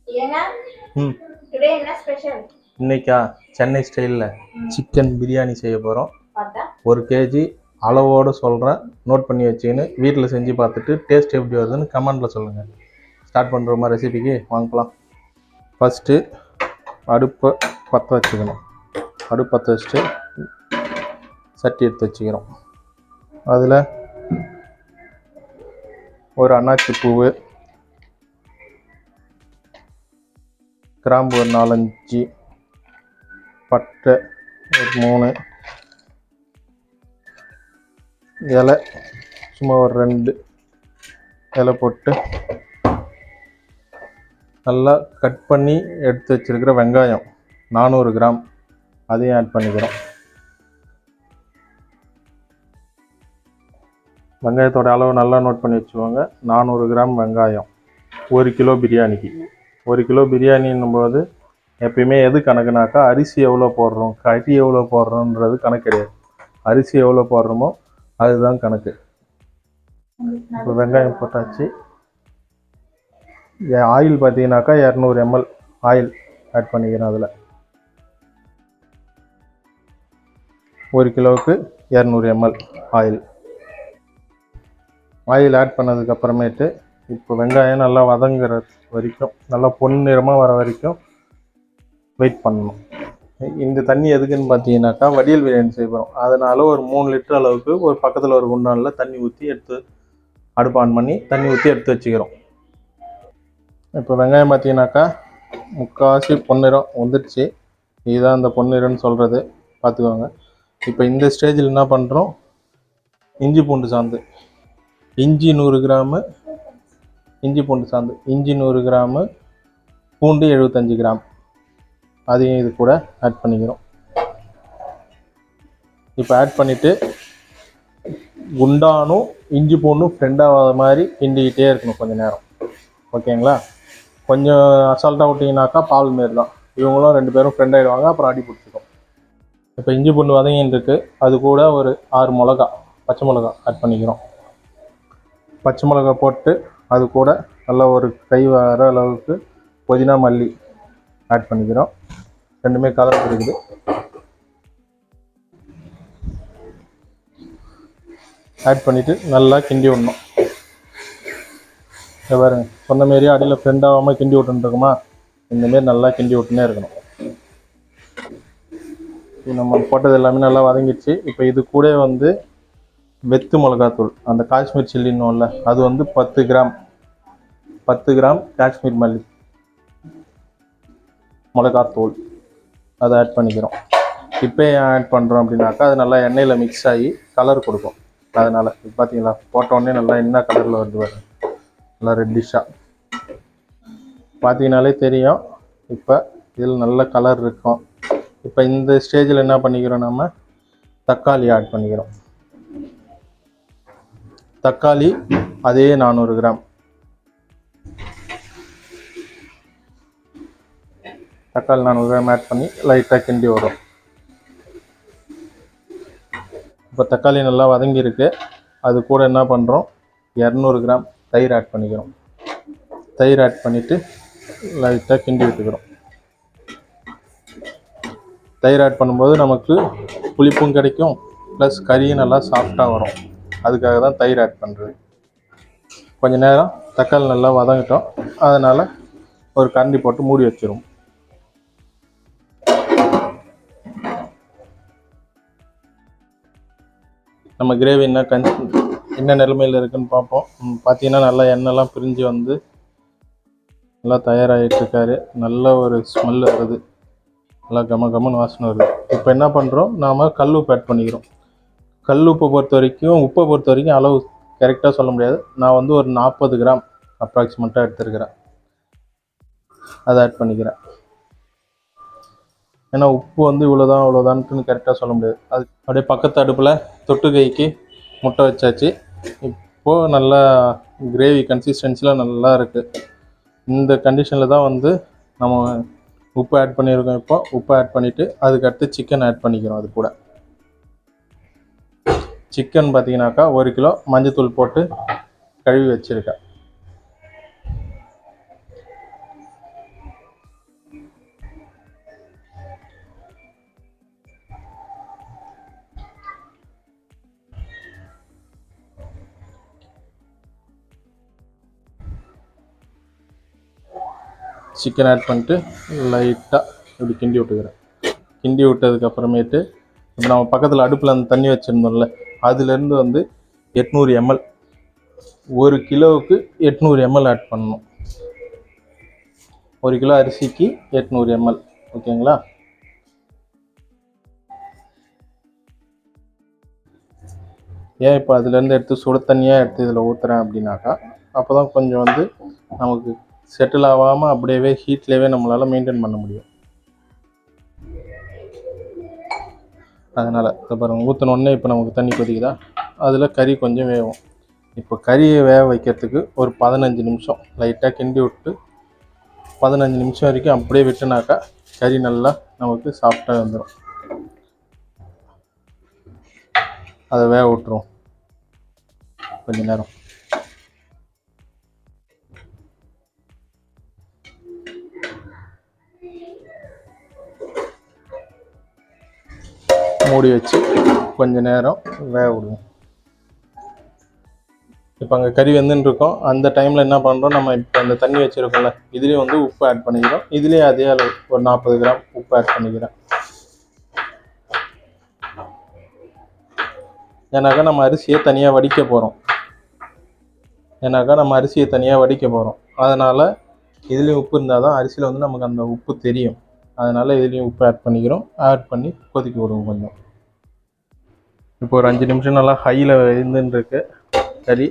ம் இன்னைக்கா சென்னை ஸ்டைலில் சிக்கன் பிரியாணி செய்ய போகிறோம். 1 kg அளவோடு சொல்கிறேன், நோட் பண்ணி வச்சுக்கின்னு வீட்டில் செஞ்சு பார்த்துட்டு டேஸ்ட் எப்படி வருதுன்னு கமெண்டில் சொல்லுங்கள். ஸ்டார்ட் பண்ணுறோமா ரெசிபிக்கு வாங்கலாம். ஃபஸ்ட்டு அடுப்பை பற்ற வச்சுக்கணும். அடுப்பு பற்ற வச்சுட்டு சட்டி எடுத்து வச்சுக்கிறோம். அதில் ஒரு அன்னாச்சி பூவு, கிராம்பு ஒரு 4-5, பட்டை ஒரு 3, இலை சும்மா ஒரு 2 இலை போட்டு நல்லா கட் பண்ணி எடுத்து வச்சிருக்கிற வெங்காயம் 400 கிராம் அதையும் ஆட் பண்ணிக்கிறோம். வெங்காயத்தோட அளவு நல்லா நோட் பண்ணி வச்சுக்கோங்க. 400 கிராம் வெங்காயம் 1 கிலோ பிரியாணிக்கு. 1 கிலோ பிரியாணின்னும் போது எப்பயுமே எது கணக்குனாக்கா அரிசி எவ்வளோ போடுறோம், கறி எவ்வளோ போடுறோன்றது கணக்கு கிடையாது. அரிசி எவ்வளோ போடுறோமோ அதுதான் கணக்கு. இப்போ வெங்காயம் போட்டாச்சு. ஆயில் பார்த்தீங்கன்னாக்கா 200 ml ஆயில் ஆட் பண்ணிக்கிறேன். அதில் 1 கிலோவுக்கு 200 ml ஆயில் ஆட் பண்ணதுக்கப்புறமேட்டு இப்போ வெங்காயம் நல்லா வதங்குற வரைக்கும், நல்லா பொன்னிறமாக வர வரைக்கும் வெயிட் பண்ணணும். இந்த தண்ணி எதுக்குன்னு பார்த்தீங்கன்னாக்கா வடியல் பிரியாணி செய்வோம். அதனால் ஒரு 3 லிட்டர் அளவுக்கு ஒரு பக்கத்தில் ஒரு குண்டானில் தண்ணி ஊற்றி எடுத்து அடுப்பு ஆன் பண்ணி தண்ணி ஊற்றி எடுத்து வச்சுக்கிறோம். இப்போ வெங்காயம் பார்த்தீங்கன்னாக்கா முக்கால்வாசி பொன்னிறம் வந்துடுச்சு. இதுதான் இந்த பொன்னிறம்னு சொல்கிறது, பார்த்துக்கோங்க. இப்போ இந்த ஸ்டேஜில் என்ன பண்ணுறோம், இஞ்சி பூண்டு சாந்து, இஞ்சி 100 கிராமு, இஞ்சி பூண்டு சாந்து, இஞ்சி 100 கிராமு, பூண்டு 75 கிராம் அதையும் இது கூட ஆட் பண்ணிக்கிறோம். இப்போ ஆட் பண்ணிவிட்டு குண்டானும் இஞ்சி பூண்டும் ஃப்ரெண்டாகாத மாதிரி கிண்டிக்கிட்டே இருக்கணும் கொஞ்சம் நேரம். ஓகேங்களா? கொஞ்சம் அசால்ட்டாக விட்டிங்கனாக்கா பால் மாரி தான். இவங்களும் 2 பேரும் ஃப்ரெண்ட் ஆகிடுவாங்க, அப்புறம் அடி பிடிச்சிக்கும். இப்போ இஞ்சி பூண்டு வதங்கின்னு இருக்குது. அது கூட ஒரு 6 மிளகா, பச்சை மிளகா ஆட் பண்ணிக்கிறோம். பச்சை மிளகா போட்டு அது கூட நல்லா ஒரு கை வர அளவுக்கு புதினா மல்லி ஆட் பண்ணிக்கிறோம். ரெண்டுமே கலர் இருக்குது. ஆட் பண்ணிவிட்டு நல்லா கிண்டி விடணும். பாருங்க, சொன்ன மாரியே அடியில் ஃப்ரெண்ட் ஆகாமல் கிண்டி விட்டுருக்குமா, இந்தமாரி நல்லா கிண்டி விட்டுனே இருக்கணும். நம்ம போட்டது எல்லாமே நல்லா வதங்கிடுச்சு. இப்போ இது கூட வந்து வெத்து மிளகாத்தூள், அந்த காஷ்மீர் சில்லின்னும்ல, அது வந்து 10 கிராம் காஷ்மீர் மல்லி மிளகாத்தூள் அதை ஆட் பண்ணிக்கிறோம். இப்போ ஏன் ஆட் பண்ணுறோம் அப்படின்னாக்கா அது நல்லா எண்ணெயில் மிக்ஸ் ஆகி கலர் கொடுக்கும். அதனால் இப்போ பார்த்தீங்களா, போட்டோடனே நல்லா என்ன கலரில் வருது பாருங்க, நல்லா ரெட்டிஷாக பார்த்தீங்கனாலே தெரியும். இப்போ இதில் நல்ல கலர் இருக்கும். இப்போ இந்த ஸ்டேஜில் என்ன பண்ணிக்கிறோம், நம்ம தக்காளி ஆட் பண்ணிக்கிறோம். தக்காளி அதே 400 கிராம் தக்காளி 400 கிராம் ஆட் பண்ணி லைட்டாக கிண்டி வரும். இப்போ தக்காளி நல்லா வதங்கியிருக்கு. அது கூட என்ன பண்ணுறோம், 200 கிராம் தயிர் ஆட் பண்ணிக்கிறோம். தயிர் ஆட் பண்ணிவிட்டு லைட்டாக கிண்டி விட்டுக்கிறோம். தயிர் ஆட் பண்ணும்போது நமக்கு புளிப்பும் கிடைக்கும், ப்ளஸ் கறியும் நல்லா சாஃப்டாக வரும். அதுக்காக தான் தயிர் ஆட் பண்ணுறது. கொஞ்சம் நேரம் தக்காளி நல்லா வதங்கட்டும். அதனால் ஒரு கரண்டி போட்டு மூடி வச்சிரும். நம்ம கிரேவி என்ன நிலைமையில் இருக்குன்னு பார்ப்போம். பார்த்தீங்கன்னா நல்லா எண்ணெய்லாம் பிரிஞ்சு வந்து நல்லா தயாராகிட்டுருக்காரு. நல்ல ஒரு ஸ்மெல் வருது, நல்லா கமன்னு வாசனை வருது. இப்போ என்ன பண்ணுறோம், நாம் கல் உப்பு ஆட் பண்ணிக்கிறோம். கல் உப்பை பொறுத்த வரைக்கும் அளவு கரெக்டாக சொல்ல முடியாது. நான் வந்து ஒரு 40 கிராம் அப்ராக்சிமேட்டாக எடுத்துருக்கிறேன். அதை ஆட் பண்ணிக்கிறேன். ஏன்னா உப்பு வந்து இவ்வளோதான்ட்டுன்னு கரெக்டாக சொல்ல முடியாது. அது அப்படியே பக்கத்து அடுப்பில் தொட்டுக்கைக்கு முட்டை வச்சாச்சு. இப்போது நல்லா கிரேவி கன்சிஸ்டன்சியில் நல்லா இருக்குது. இந்த கண்டிஷனில் தான் வந்து நம்ம உப்பு ஆட் பண்ணியிருக்கோம். இப்போ உப்பு ஆட் பண்ணிவிட்டு அதுக்கடுத்து சிக்கன் ஆட் பண்ணிக்கிறோம். அது கூட சிக்கன் பார்த்தீங்கன்னாக்கா 1 கிலோ மஞ்சத்தூள் போட்டு கழுவி வச்சுருக்கேன். சிக்கன் ஆட் பண்ணிட்டு லைட்டாக இப்படி கிண்டி விட்டுக்கிறேன். கிண்டி விட்டதுக்கப்புறமேட்டு இப்போ நம்ம பக்கத்தில் அடுப்பில் அந்த தண்ணி வச்சுருந்தோம்ல, அதுலேருந்து வந்து 800 ml, 1 கிலோவுக்கு 800 ml ஆட் பண்ணணும். 1 கிலோ அரிசிக்கு 800 ml. ஓகேங்களா? ஏன் இப்போ அதுலேருந்து எடுத்து சுட தண்ணியாக எடுத்து இதில் ஊற்றுறேன் அப்படின்னாக்கா, அப்போ தான் கொஞ்சம் வந்து நமக்கு செட்டில் ஆகாமல் அப்படியே ஹீட்லேயே நம்மளால் மெயின்டைன் பண்ண முடியும். அதனால் இப்போ பாருங்கள், ஊற்றினோடனே இப்போ நமக்கு தண்ணி கொதிக்குதா, அதில் கறி கொஞ்சம் வேகும். இப்போ கறியை வேக வைக்கிறதுக்கு ஒரு 15 நிமிஷம் லைட்டாக கிண்டி விட்டு 15 நிமிஷம் வரைக்கும் அப்படியே விட்டுனாக்கா கறி நல்லா நமக்கு சாஃப்டாக வந்துடும். அதை வேக விட்டுரும் கொஞ்ச நேரம். மூடி வச்சு கொஞ்ச நேரம் வேக விடுவோம். இப்போ அங்கே கறி வெந்துன்னு இருக்கோம். அந்த டைமில் என்ன பண்ணுறோம், நம்ம இப்போ அந்த தண்ணி வச்சுருக்கோம்ல, இதுலேயும் வந்து உப்பு ஆட் பண்ணிக்கிறோம். இதுலேயும் அதே அளவு ஒரு 40 கிராம் உப்பு ஆட் பண்ணிக்கிறேன். ஏன்னாக்கா நம்ம அரிசியை தனியாக வடிக்க போகிறோம். அதனால் இதுலேயும் உப்பு இருந்தால் தான் அரிசியில் வந்து நமக்கு அந்த உப்பு தெரியும். அதனால் இதுலேயும் உப்பு ஆட் பண்ணிக்கிறோம். ஆட் பண்ணி கொதிக்க விடுவோம் கொஞ்சம். இப்போ ஒரு 5 நிமிஷம் நல்லா ஹையில் வெந்துருக்கு கறி,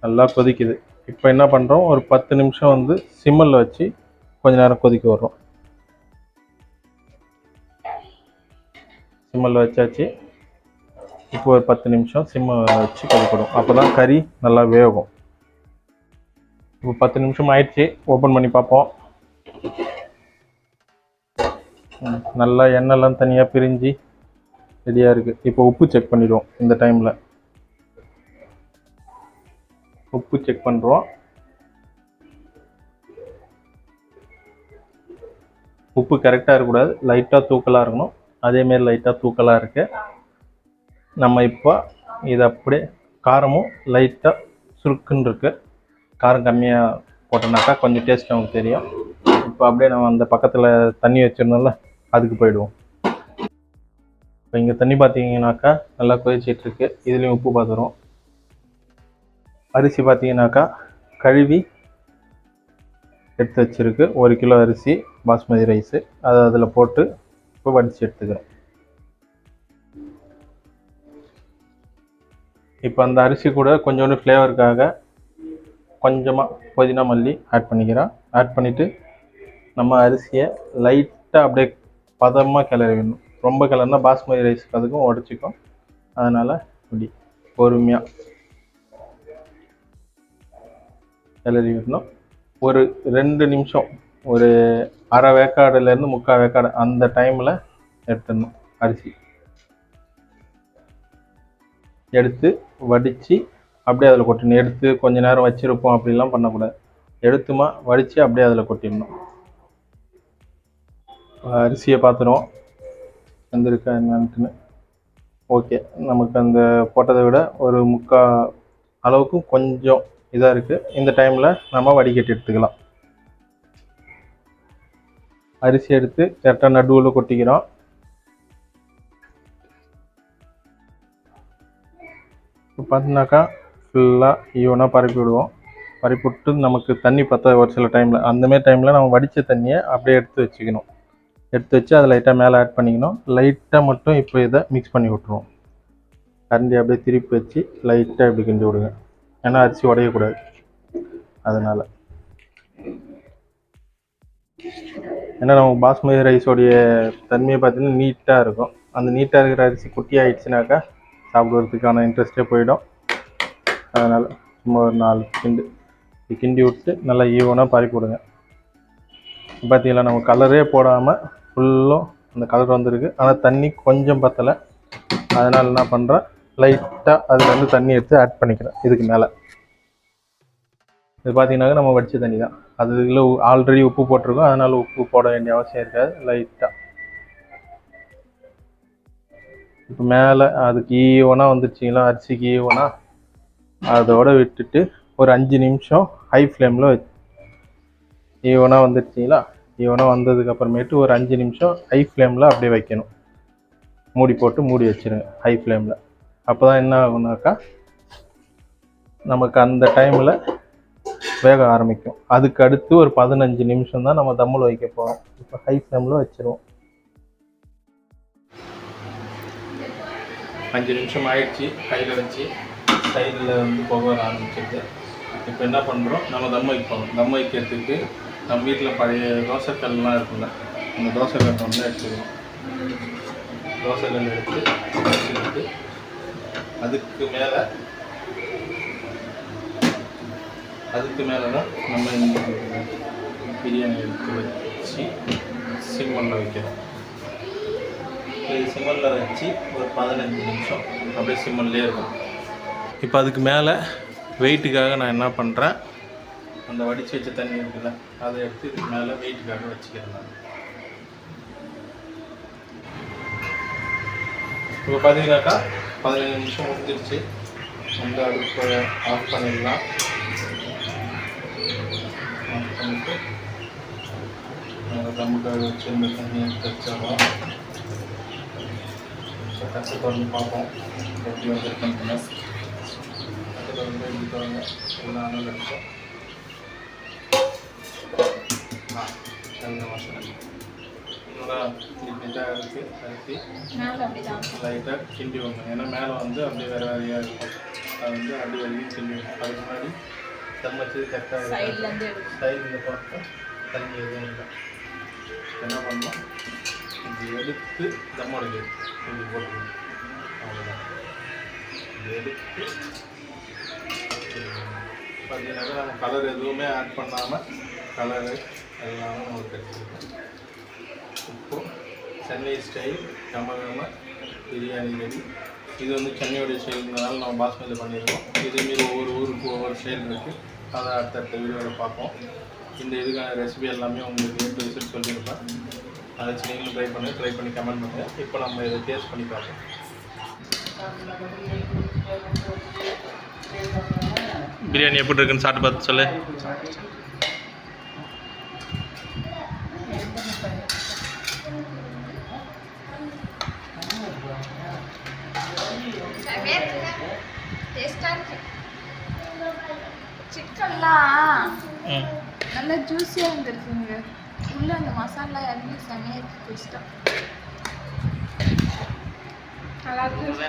நல்லா கொதிக்குது. இப்போ என்ன பண்ணுறோம், ஒரு 10 நிமிஷம் வந்து சிம்மில் வச்சு கொஞ்ச நேரம் கொதிக்க விடுறோம். சிம்மில் வச்சாச்சு. இப்போ ஒரு 10 நிமிஷம் சிம்மில் வச்சு கொதிக்கணும். அப்போ தான் கறி நல்லா வேகும். இப்போ 10 நிமிஷம் ஆயிடுச்சு. ஓப்பன் பண்ணி பார்ப்போம். நல்லா எண்ணெய்லாம் தனியாக பிரிஞ்சு ரெடியாக இருக்குது. இப்போ உப்பு செக் பண்ணிடுவோம். இந்த டைமில் உப்பு செக் பண்ணுறோம். உப்பு கரெக்டாக இருக்கக்கூடாது, லைட்டாக தூக்கலாக இருக்கணும். அதேமாரி லைட்டாக தூக்கலாக இருக்குது. நம்ம இப்போ இதை அப்படியே, காரமும் லைட்டாக சுருக்குன்னு இருக்குது. காரம் கம்மியாக போட்டோம்னாக்கா கொஞ்சம் டேஸ்ட் நமக்கு தெரியும். இப்போ அப்படியே நம்ம அந்த பக்கத்தில் தண்ணி வச்சுருந்தோம்ல, அதுக்கு போயிடுவோம். இப்போ இங்கே தண்ணி பார்த்தீங்கன்னாக்கா நல்லா கொதிச்சிட்ருக்கு. இதுலேயும் உப்பு பார்த்துரும். அரிசி பார்த்தீங்கன்னாக்கா கழுவி எடுத்து வச்சுருக்கு. 1 கிலோ அரிசி பாஸ்மதி ரைஸு. அதை அதில் போட்டு இப்போ வடித்து எடுத்துக்கிறோம். இப்போ அந்த அரிசி கூட கொஞ்சோண்டு ஃப்ளேவருக்காக கொஞ்சமாக புதினா மல்லி ஆட் பண்ணிக்கிறோம். ஆட் பண்ணிவிட்டு நம்ம அரிசியை லைட்டாக அப்படியே பதமாக கிளறி விடணும். ரொம்ப கிளறினா பாஸ்மதி ரைஸுக்கு அதுக்கும் உடச்சிக்கும். அதனால் இப்படி பொறுமையாக கிளறி விடணும். ஒரு 2 நிமிஷம், ஒரு அரை வேக்காடுலேருந்து 3/4 வேக்காடு அந்த டைமில் எடுத்துடணும். அரிசி எடுத்து வடித்து அப்படியே அதில் கொட்டணும். எடுத்து கொஞ்சம் நேரம் வச்சுருப்போம் அப்படிலாம் பண்ணக்கூடாது. எடுத்துமா வடித்து அப்படியே அதில் கொட்டிடணும். அரிசியை பார்த்துருவோம் வெந்திருக்கா என்னன்ட்டுன்னு. ஓகே, நமக்கு அந்த போட்டதை விட ஒரு 3/4 அளவுக்கு கொஞ்சம் இதாக இருக்குது. இந்த டைமில் நம்ம வடிகட்டி எடுத்துக்கலாம். அரிசி எடுத்து கரெக்டாக நடுவில் கொட்டிக்கிறோம். இப்போ பார்த்தீங்கன்னாக்கா ஃபுல்லாக ஈவனாக பரப்பி விடுவோம். பரப்பி விட்டு நமக்கு தண்ணி பற்ற ஒரு சில டைமில், அந்தமாரி டைமில் நம்ம வடித்த தண்ணியை அப்படியே எடுத்து வச்சுக்கணும். எடுத்து வச்சு அதை லைட்டாக மேலே ஆட் பண்ணிக்கணும். லைட்டாக மட்டும் இப்போ இதை மிக்ஸ் பண்ணி விட்ருவோம். கரண்டி அப்படியே திருப்பி வச்சு லைட்டாக இப்படி கிண்டி விடுங்க. ஏன்னா அரிசி உடையக்கூடாது. அதனால் ஏன்னா நம்ம பாஸ்மதி ரைஸோடைய தன்மையை பார்த்தீங்கன்னா நீட்டாக இருக்கும். அந்த நீட்டாக இருக்கிற அரிசி குட்டி ஆகிடுச்சுனாக்கா சாப்பிடுறதுக்கான இன்ட்ரெஸ்ட்டே போயிடும். அதனால் சும்மா ஒரு 4 கிண்டி விட்டு நல்லா ஈவனாக பரப்பி விடுங்க. பார்த்தீங்களா, நம்ம கலரே போடாமல் ஃபுல்லும் அந்த கலர் வந்துருக்கு. ஆனால் தண்ணி கொஞ்சம் பற்றலை. அதனால் என்ன பண்ணுறேன், லைட்டாக அதுலேருந்து தண்ணி எடுத்து ஆட் பண்ணிக்கிறேன் இதுக்கு மேலே. இது பார்த்தீங்கன்னாக்க நம்ம வடித்த தண்ணி தான். அதில் ஆல்ரெடி உப்பு போட்டிருக்கோம். அதனால் உப்பு போட வேண்டிய அவசியம் இருக்காது. லைட்டாக இப்போ மேலே அதுக்கு ஈவனாக வந்துருச்சிங்களா, அரிசிக்கு ஈவனாக. அதோடு விட்டுட்டு ஒரு 5 நிமிஷம் ஹை ஃப்ளேமில் ஈவனாக வந்துடுச்சிங்களா? ஈவனாக வந்ததுக்கப்புறமேட்டு ஒரு 5 நிமிஷம் ஹை ஃப்ளேமில் அப்படியே வைக்கணும். மூடி போட்டு மூடி வச்சுருங்க ஹை ஃப்ளேமில். அப்போ தான் என்ன ஆகுனாக்கா நமக்கு அந்த டைமில் வேக ஆரம்பிக்கும். அதுக்கு அடுத்து ஒரு 15 நிமிஷம் தான் நம்ம தம்மில் வைக்க போகிறோம். இப்போ ஹை ஃப்ளேமில் வச்சுருவோம். 5 நிமிஷம் ஆயிடுச்சு. கையில் வச்சு சைடில் வந்து புகை வர ஆரம்பிச்சிட்டு இப்போ என்ன பண்ணுறோம், நம்ம தம் வைப்போம். தம் வைக்கிறதுக்கு நம்ம வீட்டில் பழைய தோசைக்கல்லாம் இருக்குல்ல, அந்த தோசைக்கல் வந்து எடுத்துக்கணும். தோசைக்கல் எடுத்து வச்சுக்கிட்டு அதுக்கு மேலே தான் நம்ம இந்த பிரியாணி எடுத்து வச்சு சிம்மலில் வைக்கிறோம். இது சிம்மலில் வச்சு ஒரு 15 நிமிஷம் அப்படியே சிம்மல்லே இருக்கும். இப்போ அதுக்கு மேலே வெயிட்டுக்காக நான் என்ன பண்ணுறேன், அந்த வடித்து வச்ச தண்ணி இருக்குல்ல, அதை எடுத்து இதுக்கு மேலே வெயிட்டுக்காக வச்சுக்கிறேன் நான். இப்போ பார்த்தீங்கன்னாக்கா 15 நிமிஷம் முடிஞ்சிருச்சு. அந்த அடுப்பை ஆஃப் பண்ணிடலாம். ஆஃப் பண்ணிவிட்டு தம்முக்காக வச்சு இந்த தண்ணியை வச்சிடலாம். கற்று திறந்து பார்ப்போம் எப்படி வந்துருக்குன்னு. கற்று திறந்து எப்படி திறங்க எல்லாம் அனல் நீட்டாக இருக்குது. அரிசி லைட்டாக கிண்டி வரணும். ஏன்னா மேலே வந்து அப்படியே வேறு வேறையாக இருக்கும். அது வந்து அடி வரைக்கும் கிண்டி வரணும். அதுக்கு முன்னாடி தம் வச்சு கரெக்டாக சைடில் பார்த்தா தண்ணி எதுவும் இல்லை. என்ன பண்ணலாம், இது எடுத்து தம் அடிக்கிறது இப்படி போட்டுக்கணும். அவ்வளோதான். இது எடுத்து பார்த்தீங்கன்னாக்கா நம்ம கலர் எதுவுமே ஆட் பண்ணாமல் கலரு எல்லாமே நமக்கு எடுத்துக்கலாம். இப்போது சென்னை ஸ்டைல் கமகம பிரியாணி ரெடி. இது வந்து சென்னையோடைய ஸ்டைல்னால நம்ம பாஸ்மதியில் பண்ணியிருக்கோம். இதேமாரி ஒவ்வொரு ஊருக்கு ஒவ்வொரு ஸ்டைல் இருக்குது. அதை அடுத்தடுத்த வீடியோவில் பார்ப்போம். இந்த இதுக்கான ரெசிபி எல்லாமே உங்களுக்கு ஏற்ற ரிசல்ட் சொல்லியிருப்பேன். அதை வச்சு நீங்களும் ட்ரை பண்ணி கமெண்ட் பண்ணுங்கள். இப்போ நம்ம இதை டேஸ்ட் பண்ணி பார்ப்போம். பிரியாணி எப்படி இருக்குன்னு சாப்பிட்டு பார்த்து சொல்லு. சிக்கன்லாம் நல்லா ஜூஸியாக இருந்துருக்குங்க. உள்ள அந்த மசாலா இறங்கி செமையாக இருக்கு. நல்லா இருக்கு.